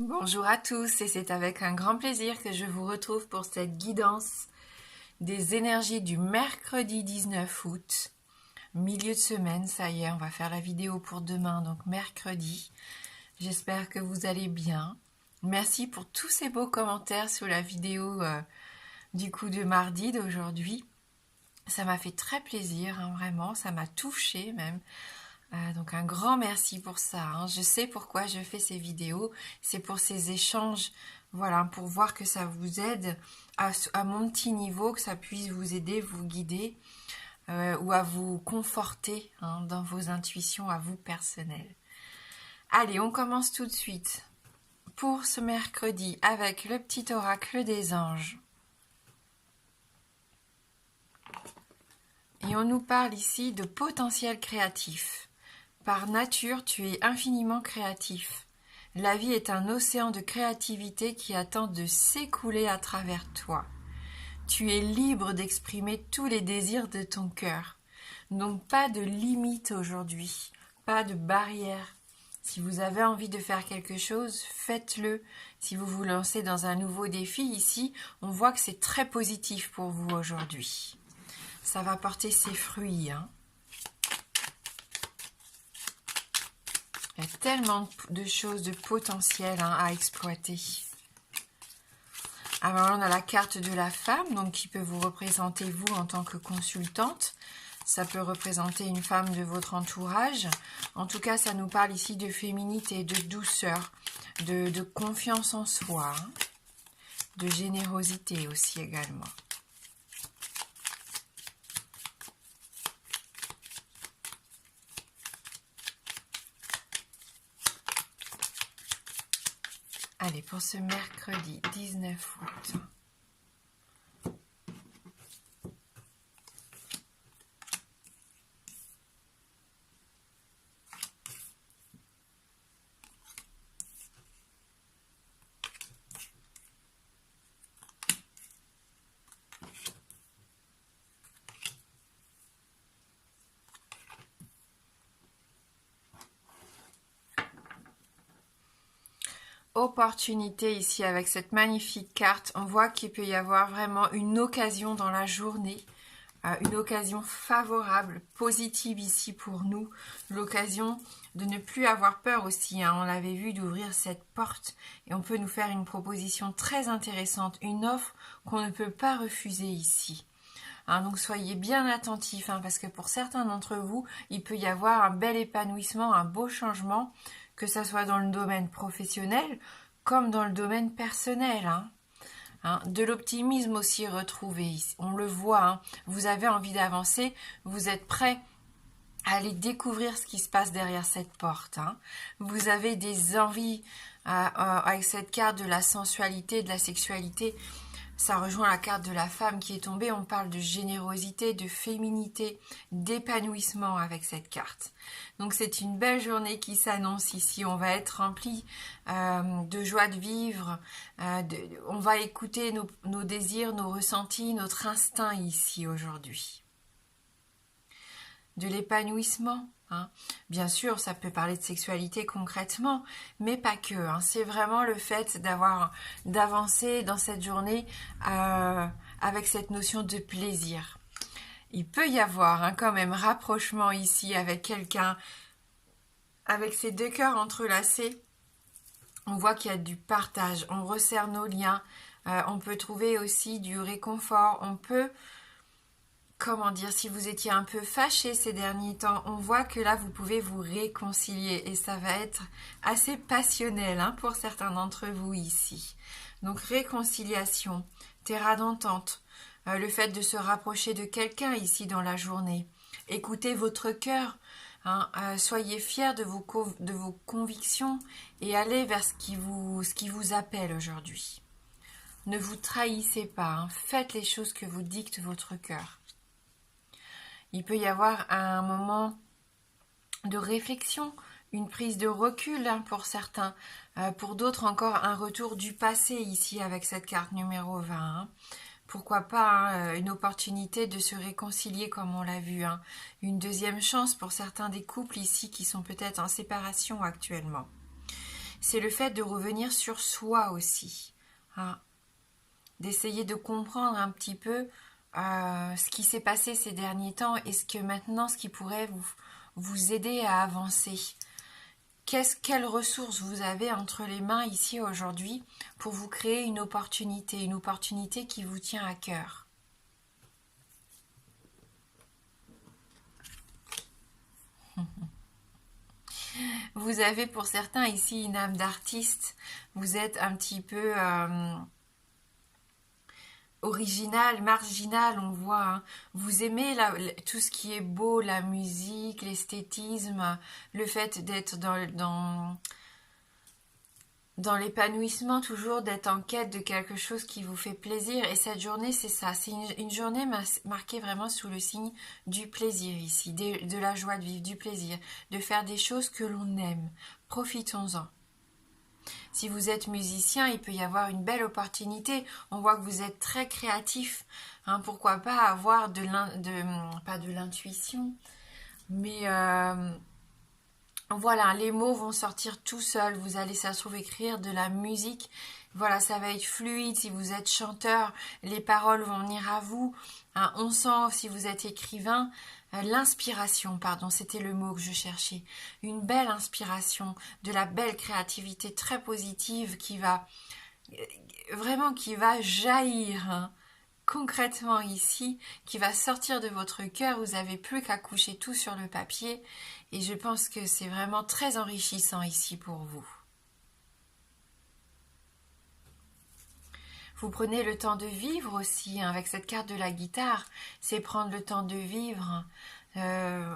Bonjour à tous et c'est avec un grand plaisir que je vous retrouve pour cette guidance des énergies du mercredi 19 août, milieu de semaine, ça y est, on va faire la vidéo pour demain, donc mercredi. J'espère que vous allez bien. Merci pour tous ces beaux commentaires sur la vidéo du coup de mardi d'aujourd'hui. Ça m'a fait très plaisir, hein, vraiment, ça m'a touchée même. Donc un grand merci pour ça, hein. Je sais pourquoi je fais ces vidéos, c'est pour ces échanges, voilà, pour voir que ça vous aide à mon petit niveau, que ça puisse vous aider, vous guider ou à vous conforter, hein, dans vos intuitions à vous personnelles. Allez, on commence tout de suite pour ce mercredi avec le petit oracle des anges. Et on nous parle ici de potentiel créatif. Par nature, tu es infiniment créatif. La vie est un océan de créativité qui attend de s'écouler à travers toi. Tu es libre d'exprimer tous les désirs de ton cœur. Donc pas de limite aujourd'hui, pas de barrière. Si vous avez envie de faire quelque chose, faites-le. Si vous vous lancez dans un nouveau défi, ici, on voit que c'est très positif pour vous aujourd'hui. Ça va porter ses fruits, hein. Il y a tellement de choses de potentiel, hein, à exploiter. Alors on a la carte de la femme, donc qui peut vous représenter vous en tant que consultante. Ça peut représenter une femme de votre entourage. En tout cas, ça nous parle ici de féminité, de douceur, de confiance en soi, hein, de générosité aussi également. Allez, pour ce mercredi 19 août. Opportunité ici avec cette magnifique carte. On voit qu'il peut y avoir vraiment une occasion dans la journée, une occasion favorable, positive ici pour nous, l'occasion de ne plus avoir peur aussi, hein. On l'avait vu, d'ouvrir cette porte et on peut nous faire une proposition très intéressante, une offre qu'on ne peut pas refuser ici. Hein, donc soyez bien attentifs, hein, parce que pour certains d'entre vous, il peut y avoir un bel épanouissement, un beau changement, que ce soit dans le domaine professionnel comme dans le domaine personnel, hein. Hein, de l'optimisme aussi retrouvé, on le voit, hein, vous avez envie d'avancer, vous êtes prêt à aller découvrir ce qui se passe derrière cette porte, hein. Vous avez des envies avec cette carte de la sensualité, de la sexualité. Ça rejoint la carte de la femme qui est tombée. On parle de générosité, de féminité, d'épanouissement avec cette carte. Donc c'est une belle journée qui s'annonce ici. On va être rempli de joie de vivre. On va écouter nos désirs, nos ressentis, notre instinct ici aujourd'hui. De l'épanouissement. Hein. Bien sûr, ça peut parler de sexualité concrètement, mais pas que. Hein. C'est vraiment le fait d'avancer dans cette journée avec cette notion de plaisir. Il peut y avoir, hein, quand même rapprochement ici avec quelqu'un, avec ces deux cœurs entrelacés. On voit qu'il y a du partage, on resserre nos liens, on peut trouver aussi du réconfort, on peut... Comment dire, si vous étiez un peu fâché ces derniers temps, on voit que là, vous pouvez vous réconcilier et ça va être assez passionnel, hein, pour certains d'entre vous ici. Donc, réconciliation, terrain d'entente, le fait de se rapprocher de quelqu'un ici dans la journée. Écoutez votre cœur, hein, soyez fiers de vos convictions et allez vers ce qui vous appelle aujourd'hui. Ne vous trahissez pas, hein, faites les choses que vous dicte votre cœur. Il peut y avoir un moment de réflexion, une prise de recul, hein, pour certains. Pour d'autres encore, un retour du passé ici avec cette carte numéro 20. Hein. Pourquoi pas, hein, une opportunité de se réconcilier comme on l'a vu. Hein. Une deuxième chance pour certains des couples ici qui sont peut-être en séparation actuellement. c'est le fait de revenir sur soi aussi, hein. D'essayer de comprendre un petit peu ce qui s'est passé ces derniers temps et ce qui pourrait vous aider à avancer. Quelles ressources vous avez entre les mains ici aujourd'hui pour vous créer une opportunité qui vous tient à cœur. Vous avez pour certains ici une âme d'artiste, vous êtes un petit peu original, marginal, on voit, hein. Vous aimez tout ce qui est beau, la musique, l'esthétisme, le fait d'être dans l'épanouissement, toujours d'être en quête de quelque chose qui vous fait plaisir. Et cette journée, c'est ça, c'est une journée marquée vraiment sous le signe du plaisir ici, de la joie de vivre, du plaisir, de faire des choses que l'on aime. Profitons-en. Si vous êtes musicien, il peut y avoir une belle opportunité. On voit que vous êtes très créatif. Hein, pourquoi pas avoir pas de l'intuition, mais voilà, les mots vont sortir tout seuls. Vous allez, ça se trouve, écrire de la musique. Voilà, ça va être fluide. Si vous êtes chanteur, les paroles vont venir à vous. Hein, on sent, si vous êtes écrivain, l'inspiration, pardon, c'était le mot que je cherchais. Une belle inspiration, de la belle créativité très positive qui va jaillir, hein, concrètement ici, qui va sortir de votre cœur. Vous n'avez plus qu'à coucher tout sur le papier et je pense que c'est vraiment très enrichissant ici pour vous. Vous prenez le temps de vivre aussi, hein, avec cette carte de la guitare, c'est prendre le temps de vivre, de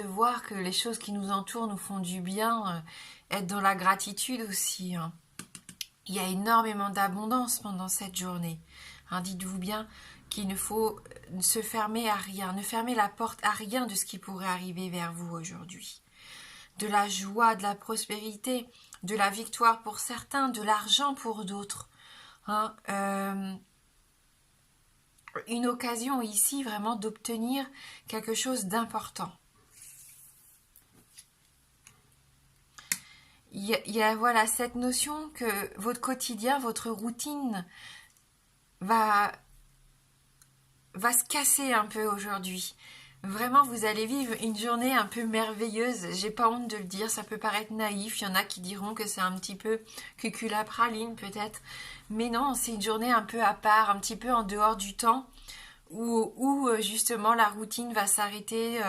voir que les choses qui nous entourent nous font du bien, être dans la gratitude aussi, hein. Il y a énormément d'abondance pendant cette journée, hein. Dites-vous bien qu'il ne faut se fermer à rien, ne fermer la porte à rien de ce qui pourrait arriver vers vous aujourd'hui. De la joie, de la prospérité, de la victoire pour certains, de l'argent pour d'autres, hein, une occasion ici vraiment d'obtenir quelque chose d'important. Il y a voilà cette notion que votre quotidien, votre routine va se casser un peu aujourd'hui. Vraiment, vous allez vivre une journée un peu merveilleuse. J'ai pas honte de le dire, ça peut paraître naïf. Il y en a qui diront que c'est un petit peu cuculapraline peut-être. Mais non, c'est une journée un peu à part, un petit peu en dehors du temps, où justement la routine va s'arrêter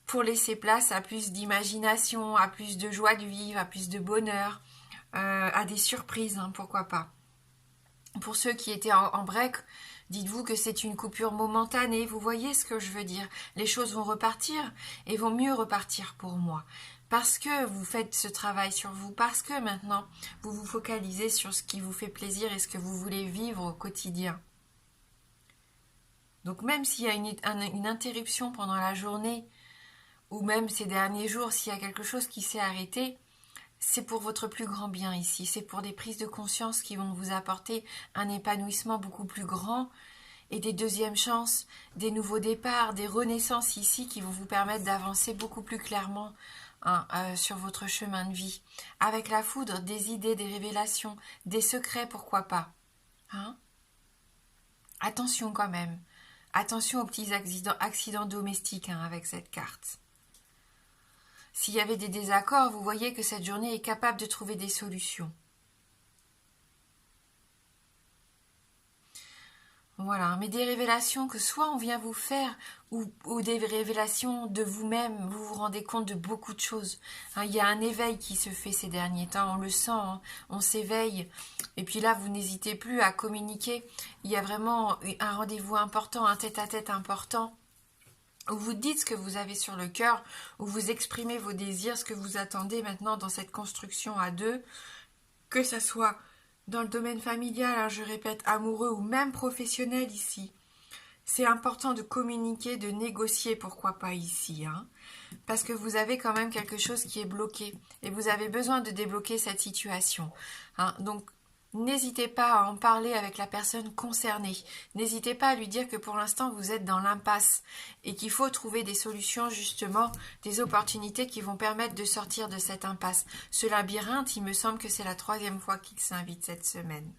pour laisser place à plus d'imagination, à plus de joie de vivre, à plus de bonheur, à des surprises, hein, pourquoi pas. Pour ceux qui étaient en break, dites-vous que c'est une coupure momentanée, vous voyez ce que je veux dire. Les choses vont repartir et vont mieux repartir pour moi. Parce que vous faites ce travail sur vous, parce que maintenant vous vous focalisez sur ce qui vous fait plaisir et ce que vous voulez vivre au quotidien. Donc même s'il y a une interruption pendant la journée, ou même ces derniers jours, s'il y a quelque chose qui s'est arrêté, c'est pour votre plus grand bien ici, c'est pour des prises de conscience qui vont vous apporter un épanouissement beaucoup plus grand et des deuxièmes chances, des nouveaux départs, des renaissances ici qui vont vous permettre d'avancer beaucoup plus clairement, hein, sur votre chemin de vie. Avec la foudre, des idées, des révélations, des secrets, pourquoi pas, hein. Attention quand même, attention aux petits accidents domestiques, hein, avec cette carte. S'il y avait des désaccords, vous voyez que cette journée est capable de trouver des solutions. Voilà, mais des révélations que soit on vient vous faire, ou des révélations de vous-même, vous vous rendez compte de beaucoup de choses. Hein, il y a un éveil qui se fait ces derniers temps, on le sent, hein, on s'éveille. Et puis là, vous n'hésitez plus à communiquer. Il y a vraiment un rendez-vous important, un tête-à-tête important, où vous dites ce que vous avez sur le cœur, où vous exprimez vos désirs, ce que vous attendez maintenant dans cette construction à deux, que ça soit dans le domaine familial, hein, je répète, amoureux ou même professionnel ici. C'est important de communiquer, de négocier, pourquoi pas ici, hein, parce que vous avez quand même quelque chose qui est bloqué et vous avez besoin de débloquer cette situation, hein. Donc, n'hésitez pas à en parler avec la personne concernée. N'hésitez pas à lui dire que pour l'instant vous êtes dans l'impasse et qu'il faut trouver des solutions, justement, des opportunités qui vont permettre de sortir de cette impasse. Ce labyrinthe, il me semble que c'est la 3e fois qu'il s'invite cette semaine.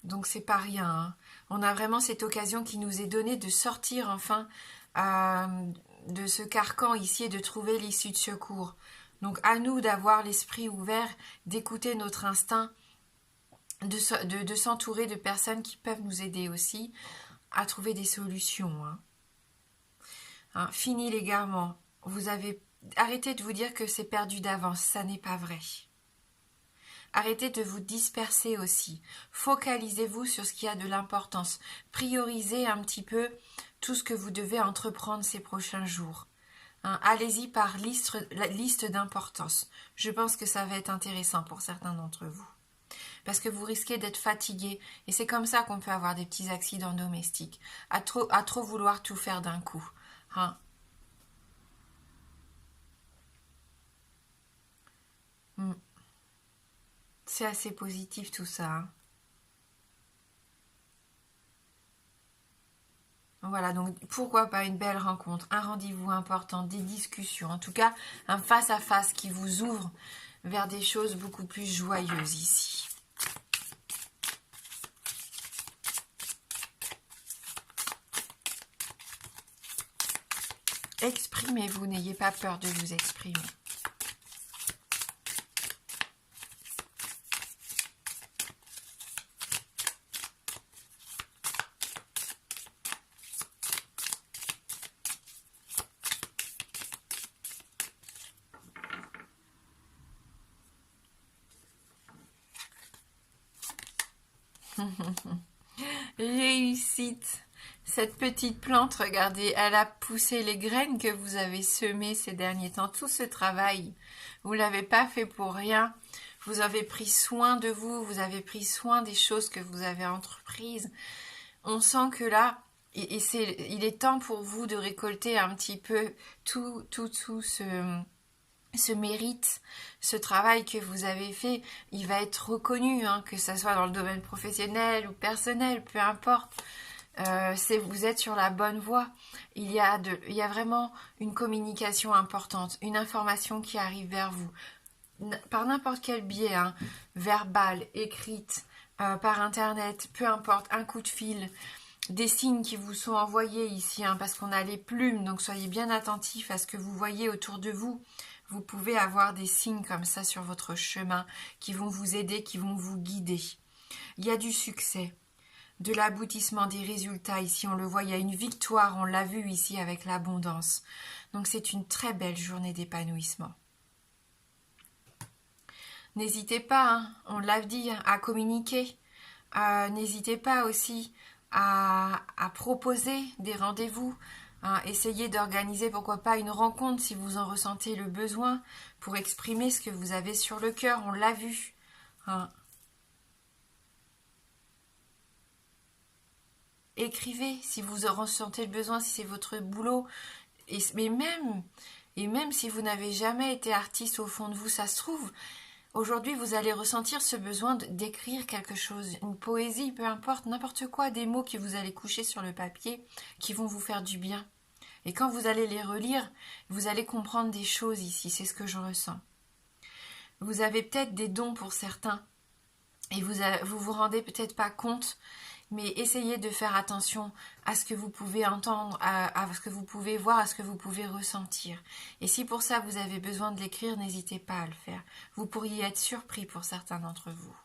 Donc c'est pas rien, hein. On a vraiment cette occasion qui nous est donnée de sortir enfin de ce carcan ici et de trouver l'issue de secours. Donc à nous d'avoir l'esprit ouvert, d'écouter notre instinct, de s'entourer de personnes qui peuvent nous aider aussi à trouver des solutions. Fini l'égarement. Arrêtez de vous dire que c'est perdu d'avance, ça n'est pas vrai. Arrêtez de vous disperser aussi. Focalisez-vous sur ce qui a de l'importance. Priorisez un petit peu tout ce que vous devez entreprendre ces prochains jours. Allez-y par liste d'importance. Je pense que ça va être intéressant pour certains d'entre vous. Parce que vous risquez d'être fatigué. Et c'est comme ça qu'on peut avoir des petits accidents domestiques. À trop vouloir tout faire d'un coup. C'est assez positif tout ça. Voilà, donc pourquoi pas une belle rencontre, un rendez-vous important, des discussions, en tout cas un face-à-face qui vous ouvre vers des choses beaucoup plus joyeuses ici. Exprimez-vous, n'ayez pas peur de vous exprimer. Réussite. Cette petite plante, regardez, elle a poussé les graines que vous avez semées ces derniers temps. Tout ce travail, vous ne l'avez pas fait pour rien. Vous avez pris soin de vous, vous avez pris soin des choses que vous avez entreprises. On sent que là, il est temps pour vous de récolter un petit peu tout ce mérite, ce travail que vous avez fait. Il va être reconnu, que ce soit dans le domaine professionnel ou personnel, peu importe. Vous êtes sur la bonne voie. Il y a vraiment une communication importante, une information qui arrive vers vous par n'importe quel biais, verbal, écrite, par internet, peu importe, un coup de fil, des signes qui vous sont envoyés ici, parce qu'on a les plumes, donc soyez bien attentifs à ce que vous voyez autour de vous. Vous pouvez avoir des signes comme ça sur votre chemin qui vont vous aider, qui vont vous guider. Il y a du succès, de l'aboutissement des résultats ici, on le voit, il y a une victoire, on l'a vu ici avec l'abondance. Donc c'est une très belle journée d'épanouissement. N'hésitez pas, on l'a dit, à communiquer. N'hésitez pas aussi à proposer des rendez-vous. Essayez d'organiser, pourquoi pas, une rencontre si vous en ressentez le besoin pour exprimer ce que vous avez sur le cœur. On l'a vu. Écrivez si vous en ressentez le besoin, si c'est votre boulot. Et même si vous n'avez jamais été artiste au fond de vous, ça se trouve, aujourd'hui vous allez ressentir ce besoin d'écrire quelque chose, une poésie, peu importe, n'importe quoi, des mots que vous allez coucher sur le papier qui vont vous faire du bien. Et quand vous allez les relire, vous allez comprendre des choses ici, c'est ce que je ressens. Vous avez peut-être des dons pour certains et vous rendez peut-être pas compte, mais essayez de faire attention à ce que vous pouvez entendre, à ce que vous pouvez voir, à ce que vous pouvez ressentir. Et si pour ça vous avez besoin de l'écrire, n'hésitez pas à le faire. Vous pourriez être surpris pour certains d'entre vous.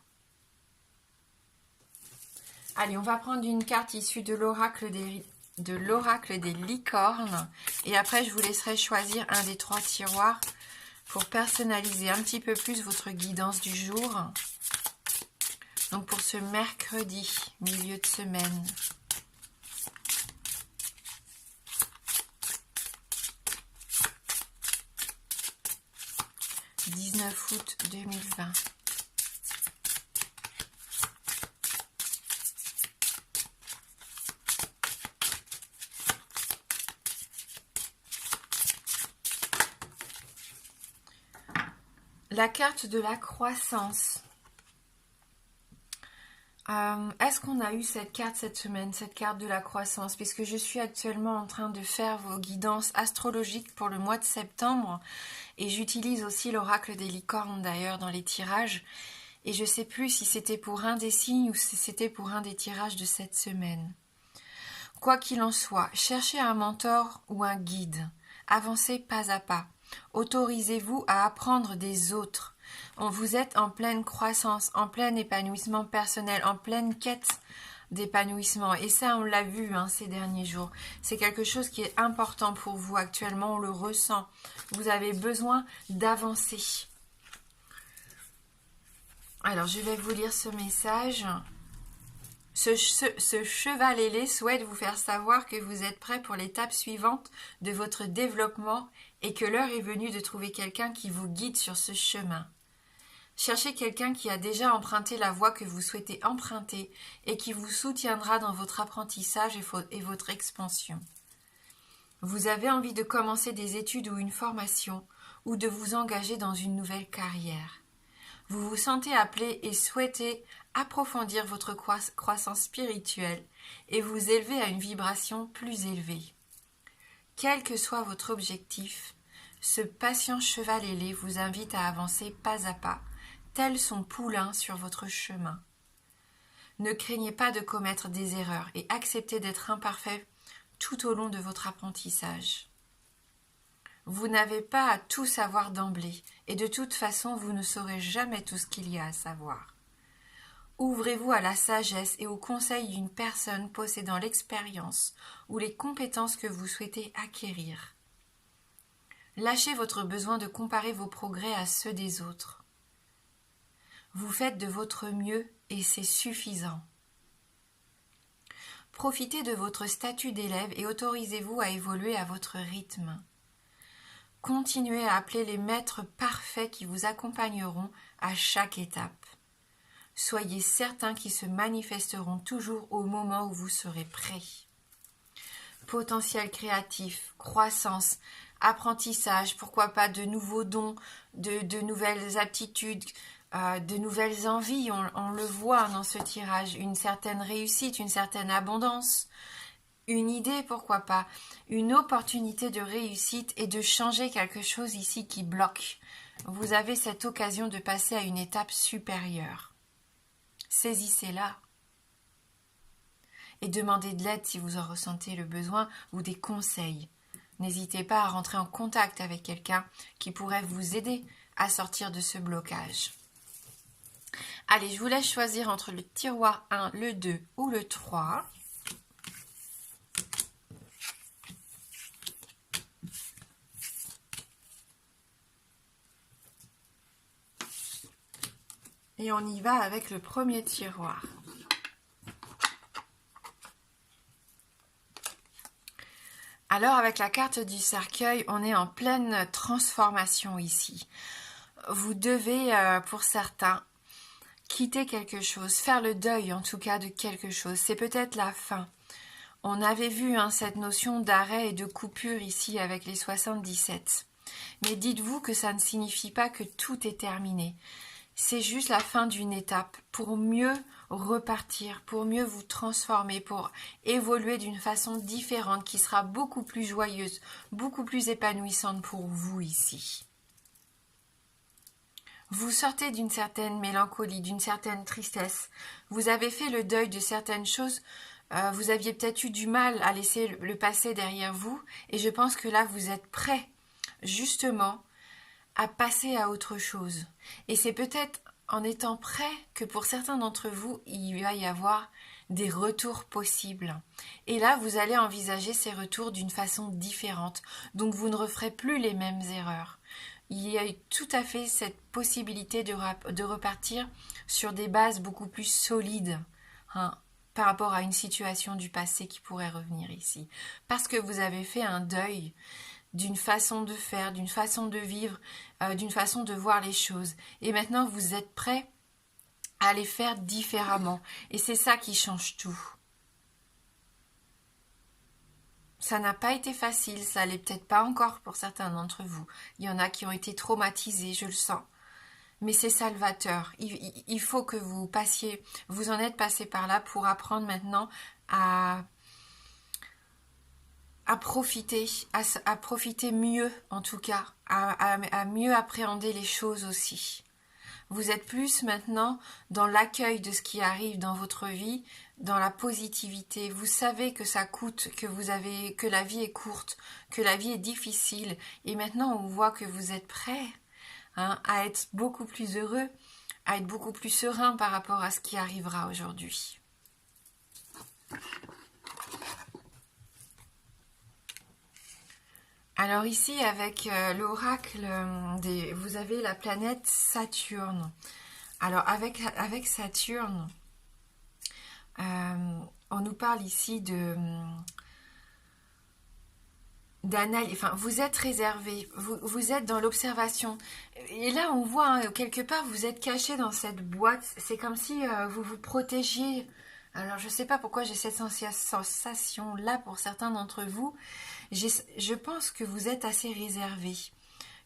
Allez, on va prendre une carte issue de l'oracle des licornes. Et après, je vous laisserai choisir un des 3 tiroirs pour personnaliser un petit peu plus votre guidance du jour. Donc pour ce mercredi, milieu de semaine. « 19 août 2020 ». La carte de la croissance. Est-ce qu'on a eu cette carte cette semaine, cette carte de la croissance? Puisque je suis actuellement en train de faire vos guidances astrologiques pour le mois de septembre. Et j'utilise aussi l'oracle des licornes d'ailleurs dans les tirages. Et je ne sais plus si c'était pour un des signes ou si c'était pour un des tirages de cette semaine. Quoi qu'il en soit, cherchez un mentor ou un guide. Avancez pas à pas. Autorisez-vous à apprendre des autres. Vous êtes en pleine croissance, en plein épanouissement personnel, en pleine quête d'épanouissement. Et ça, on l'a vu ces derniers jours. C'est quelque chose qui est important pour vous actuellement, on le ressent. Vous avez besoin d'avancer. Alors, je vais vous lire ce message. Ce cheval ailé souhaite vous faire savoir que vous êtes prêt pour l'étape suivante de votre développement et que l'heure est venue de trouver quelqu'un qui vous guide sur ce chemin. Cherchez quelqu'un qui a déjà emprunté la voie que vous souhaitez emprunter et qui vous soutiendra dans votre apprentissage et votre expansion. Vous avez envie de commencer des études ou une formation ou de vous engager dans une nouvelle carrière. Vous vous sentez appelé et souhaitez approfondir votre croissance spirituelle et vous élever à une vibration plus élevée. Quel que soit votre objectif, ce patient cheval ailé vous invite à avancer pas à pas, tel son poulain sur votre chemin. Ne craignez pas de commettre des erreurs et acceptez d'être imparfait tout au long de votre apprentissage. Vous n'avez pas à tout savoir d'emblée, et de toute façon vous ne saurez jamais tout ce qu'il y a à savoir. Ouvrez-vous à la sagesse et au conseil d'une personne possédant l'expérience ou les compétences que vous souhaitez acquérir. Lâchez votre besoin de comparer vos progrès à ceux des autres. Vous faites de votre mieux et c'est suffisant. Profitez de votre statut d'élève et autorisez-vous à évoluer à votre rythme. Continuez à appeler les maîtres parfaits qui vous accompagneront à chaque étape. Soyez certains qu'ils se manifesteront toujours au moment où vous serez prêt. Potentiel créatif, croissance, apprentissage, pourquoi pas de nouveaux dons, de nouvelles aptitudes, de nouvelles envies, on le voit dans ce tirage, une certaine réussite, une certaine abondance. Une idée, pourquoi pas, une opportunité de réussite et de changer quelque chose ici qui bloque. Vous avez cette occasion de passer à une étape supérieure. Saisissez-la. Et demandez de l'aide si vous en ressentez le besoin ou des conseils. N'hésitez pas à rentrer en contact avec quelqu'un qui pourrait vous aider à sortir de ce blocage. Allez, je vous laisse choisir entre le tiroir 1, le 2 ou le 3. Et on y va avec le premier tiroir. Alors avec la carte du cercueil, on est en pleine transformation ici. Vous devez, pour certains, quitter quelque chose, faire le deuil en tout cas de quelque chose. C'est peut-être la fin. On avait vu cette notion d'arrêt et de coupure ici avec les 77. Mais dites-vous que ça ne signifie pas que tout est terminé. C'est juste la fin d'une étape pour mieux repartir, pour mieux vous transformer, pour évoluer d'une façon différente qui sera beaucoup plus joyeuse, beaucoup plus épanouissante pour vous ici. Vous sortez d'une certaine mélancolie, d'une certaine tristesse. Vous avez fait le deuil de certaines choses. Vous aviez peut-être eu du mal à laisser le passé derrière vous. Et je pense que là, vous êtes prêt, justement, à passer à autre chose. Et c'est peut-être en étant prêt que pour certains d'entre vous, il va y avoir des retours possibles. Et là, vous allez envisager ces retours d'une façon différente. Donc, vous ne referez plus les mêmes erreurs. Il y a tout à fait cette possibilité de repartir sur des bases beaucoup plus solides par rapport à une situation du passé qui pourrait revenir ici. Parce que vous avez fait un deuil d'une façon de faire, d'une façon de vivre, d'une façon de voir les choses. Et maintenant, vous êtes prêt à les faire différemment. Et c'est ça qui change tout. Ça n'a pas été facile, ça l'est peut-être pas encore pour certains d'entre vous. Il y en a qui ont été traumatisés, je le sens. mais c'est salvateur. Il faut que vous passiez, vous en êtes passé par là pour apprendre maintenant à profiter, à profiter mieux en tout cas, à mieux appréhender les choses aussi. Vous êtes plus maintenant dans l'accueil de ce qui arrive dans votre vie, dans la positivité. Vous savez que ça coûte, que la vie est courte, que la vie est difficile. Et maintenant, on voit que vous êtes prêts à être beaucoup plus heureux, à être beaucoup plus serein par rapport à ce qui arrivera aujourd'hui. Alors ici, avec l'oracle, vous avez la planète Saturne. Alors avec Saturne, on nous parle ici d'analyse. Enfin, vous êtes réservé, vous êtes dans l'observation. Et là, on voit, quelque part, vous êtes caché dans cette boîte. C'est comme si vous vous protégiez. Alors, je ne sais pas pourquoi j'ai cette sensation-là pour certains d'entre vous. Je pense que vous êtes assez réservé,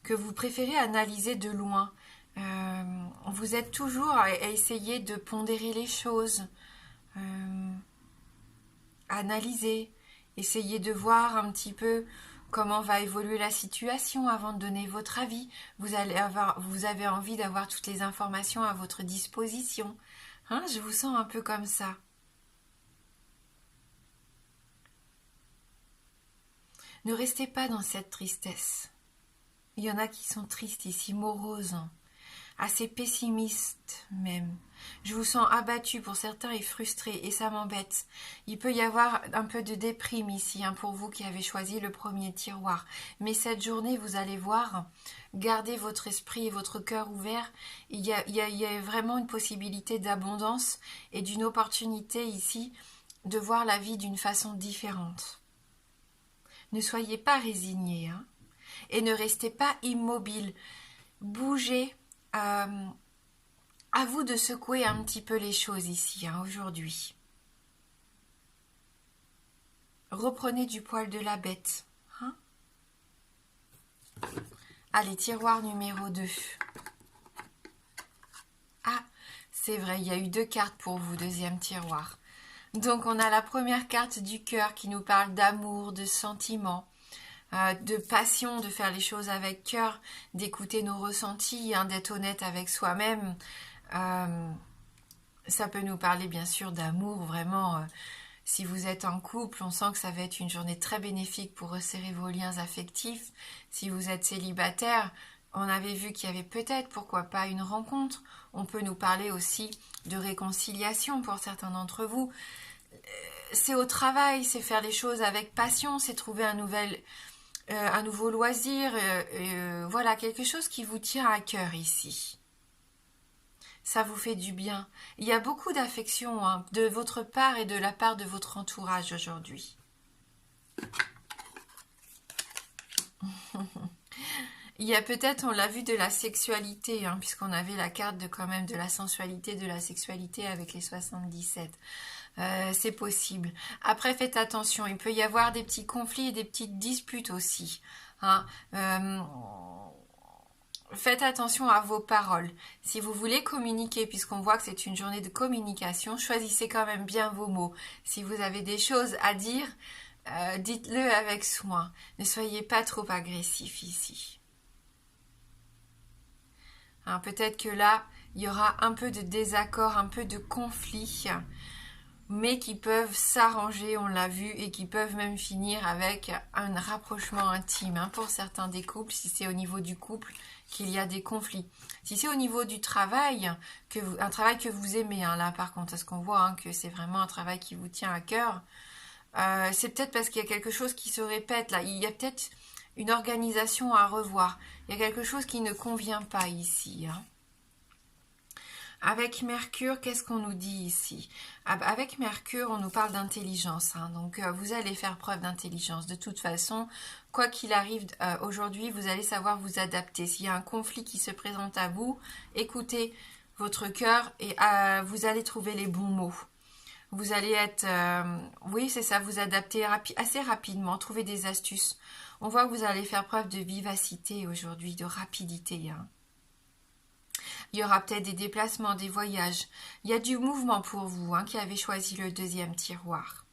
que vous préférez analyser de loin. Vous êtes toujours à essayer de pondérer les choses, analyser, essayer de voir un petit peu comment va évoluer la situation avant de donner votre avis. Vous avez envie d'avoir toutes les informations à votre disposition. Je vous sens un peu comme ça. Ne restez pas dans cette tristesse. Il y en a qui sont tristes ici, moroses, assez pessimistes même. Je vous sens abattu pour certains et frustré, et ça m'embête. Il peut y avoir un peu de déprime ici, pour vous qui avez choisi le premier tiroir. Mais cette journée, vous allez voir, gardez votre esprit et votre cœur ouverts. Il y a vraiment une possibilité d'abondance et d'une opportunité ici de voir la vie d'une façon différente. Ne soyez pas résignés, et ne restez pas immobile. Bougez. À vous de secouer un petit peu les choses ici, aujourd'hui. Reprenez du poil de la bête. Allez, tiroir numéro 2. Ah, c'est vrai, il y a eu 2 cartes pour vous, deuxième tiroir. Donc, on a la première carte du cœur qui nous parle d'amour, de sentiments, de passion, de faire les choses avec cœur, d'écouter nos ressentis, d'être honnête avec soi-même. Ça peut nous parler bien sûr d'amour, vraiment. Si vous êtes en couple, on sent que ça va être une journée très bénéfique pour resserrer vos liens affectifs. Si vous êtes célibataire, on avait vu qu'il y avait peut-être, pourquoi pas, une rencontre. On peut nous parler aussi de réconciliation pour certains d'entre vous. C'est au travail, c'est faire les choses avec passion, c'est trouver un nouveau loisir, voilà, quelque chose qui vous tient à cœur ici. Ça vous fait du bien. Il y a beaucoup d'affection de votre part et de la part de votre entourage aujourd'hui. Il y a peut-être, on l'a vu, de la sexualité, puisqu'on avait la carte quand même de la sensualité, de la sexualité avec les 77. C'est possible. Après, faites attention, il peut y avoir des petits conflits et des petites disputes aussi. Faites attention à vos paroles. Si vous voulez communiquer, puisqu'on voit que c'est une journée de communication, choisissez quand même bien vos mots. Si vous avez des choses à dire, dites-le avec soin. Ne soyez pas trop agressif ici. Peut-être que là, il y aura un peu de désaccord, un peu de conflit, mais qui peuvent s'arranger, on l'a vu, et qui peuvent même finir avec un rapprochement intime pour certains des couples, si c'est au niveau du couple qu'il y a des conflits. Si c'est au niveau du travail, un travail que vous aimez, là par contre, parce qu'on voit que c'est vraiment un travail qui vous tient à cœur, c'est peut-être parce qu'il y a quelque chose qui se répète là, il y a peut-être une organisation à revoir, il y a quelque chose qui ne convient pas ici. Avec Mercure, qu'est-ce qu'on nous dit ici? Avec Mercure, on nous parle d'intelligence. Donc, vous allez faire preuve d'intelligence. De toute façon, quoi qu'il arrive aujourd'hui, vous allez savoir vous adapter. S'il y a un conflit qui se présente à vous, écoutez votre cœur et vous allez trouver les bons mots. Vous allez être... oui, c'est ça, vous adapter assez rapidement, trouver des astuces. On voit que vous allez faire preuve de vivacité aujourd'hui, de rapidité. Il y aura peut-être des déplacements, des voyages. Il y a du mouvement pour vous, hein, qui avez choisi le deuxième tiroir.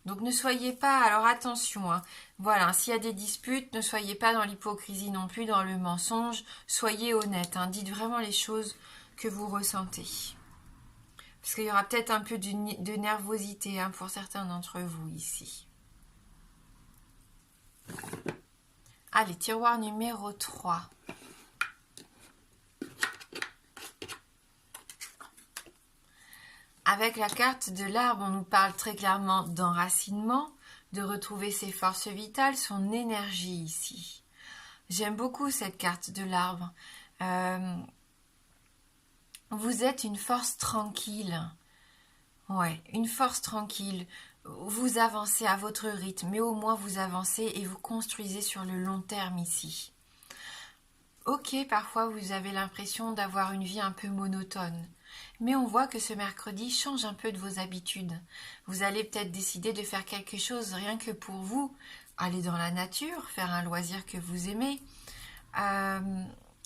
Donc ne soyez pas, alors attention, hein, voilà, s'il y a des disputes, ne soyez pas dans l'hypocrisie non plus, dans le mensonge, soyez honnête, hein, dites vraiment les choses que vous ressentez. Parce qu'il y aura peut-être un peu de nervosité, hein, pour certains d'entre vous ici. Allez, tiroir numéro 3. Avec la carte de l'arbre, on nous parle très clairement d'enracinement, de retrouver ses forces vitales, son énergie ici. J'aime beaucoup cette carte de l'arbre. Vous êtes une force tranquille. Ouais, une force tranquille. Vous avancez à votre rythme, mais au moins vous avancez et vous construisez sur le long terme ici. Ok, parfois vous avez l'impression d'avoir une vie un peu monotone. Mais on voit que ce mercredi change un peu de vos habitudes. Vous allez peut-être décider de faire quelque chose rien que pour vous. Aller dans la nature, faire un loisir que vous aimez.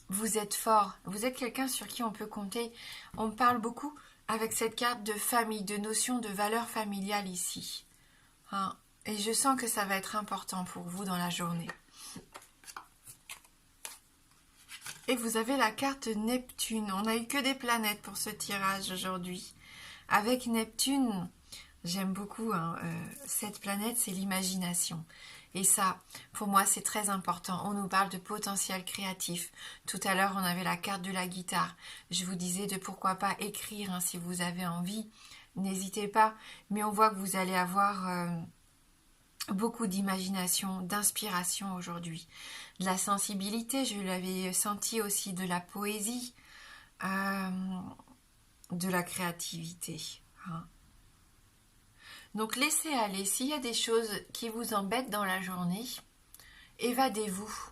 Vous êtes fort. Vous êtes quelqu'un sur qui on peut compter. On parle beaucoup avec cette carte de famille, de notion de valeur familiale ici. Hein, et je sens que ça va être important pour vous dans la journée. Et vous avez la carte Neptune. On n'a eu que des planètes pour ce tirage aujourd'hui. Avec Neptune, j'aime beaucoup, hein, cette planète, c'est l'imagination. Et ça, pour moi, c'est très important. On nous parle de potentiel créatif. Tout à l'heure, on avait la carte de la guitare. Je vous disais de pourquoi pas écrire, hein, si vous avez envie. N'hésitez pas. Mais on voit que vous allez avoir beaucoup d'imagination, d'inspiration aujourd'hui. De la sensibilité, je l'avais senti aussi, de la poésie, de la créativité. Hein. Donc laissez aller. S'il y a des choses qui vous embêtent dans la journée, évadez-vous.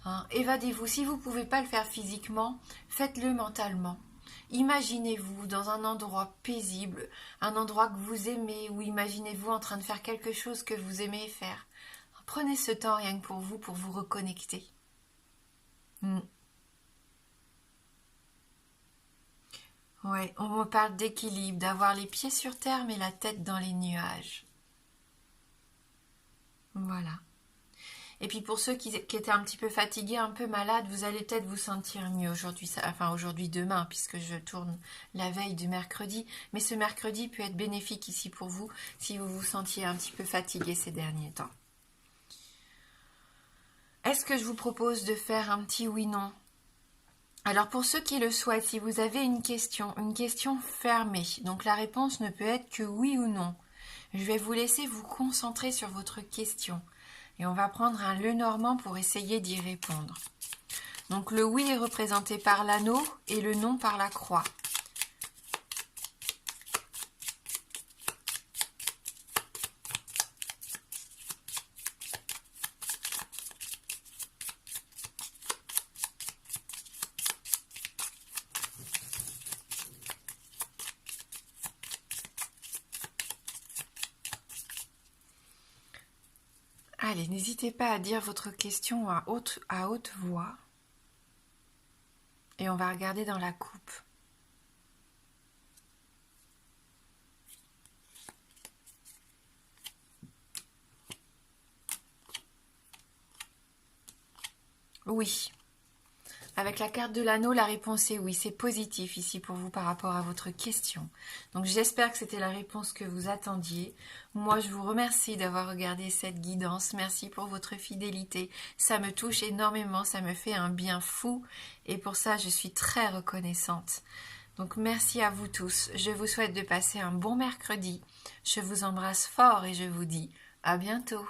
Hein. Évadez-vous. Si vous ne pouvez pas le faire physiquement, faites-le mentalement. Imaginez-vous dans un endroit paisible, un endroit que vous aimez, ou imaginez-vous en train de faire quelque chose que vous aimez faire. Prenez ce temps rien que pour vous reconnecter. Ouais, on me parle d'équilibre, d'avoir les pieds sur terre mais la tête dans les nuages. Voilà. Et puis pour ceux qui étaient un petit peu fatigués, un peu malades, vous allez peut-être vous sentir mieux aujourd'hui, enfin aujourd'hui, demain, puisque je tourne la veille du mercredi. Mais ce mercredi peut être bénéfique ici pour vous si vous vous sentiez un petit peu fatigué ces derniers temps. Est-ce que je vous propose de faire un petit oui-non? Alors pour ceux qui le souhaitent, si vous avez une question fermée, donc la réponse ne peut être que oui ou non. Je vais vous laisser vous concentrer sur votre question. Et on va prendre un Lenormand pour essayer d'y répondre. Donc le oui est représenté par l'anneau et le non par la croix. Allez, n'hésitez pas à dire votre question à haute voix. Et on va regarder dans la coupe. Oui. Avec la carte de l'anneau, la réponse est oui. C'est positif ici pour vous par rapport à votre question. Donc j'espère que c'était la réponse que vous attendiez. Moi, je vous remercie d'avoir regardé cette guidance. Merci pour votre fidélité. Ça me touche énormément, ça me fait un bien fou. Et pour ça, je suis très reconnaissante. Donc merci à vous tous. Je vous souhaite de passer un bon mercredi. Je vous embrasse fort et je vous dis à bientôt.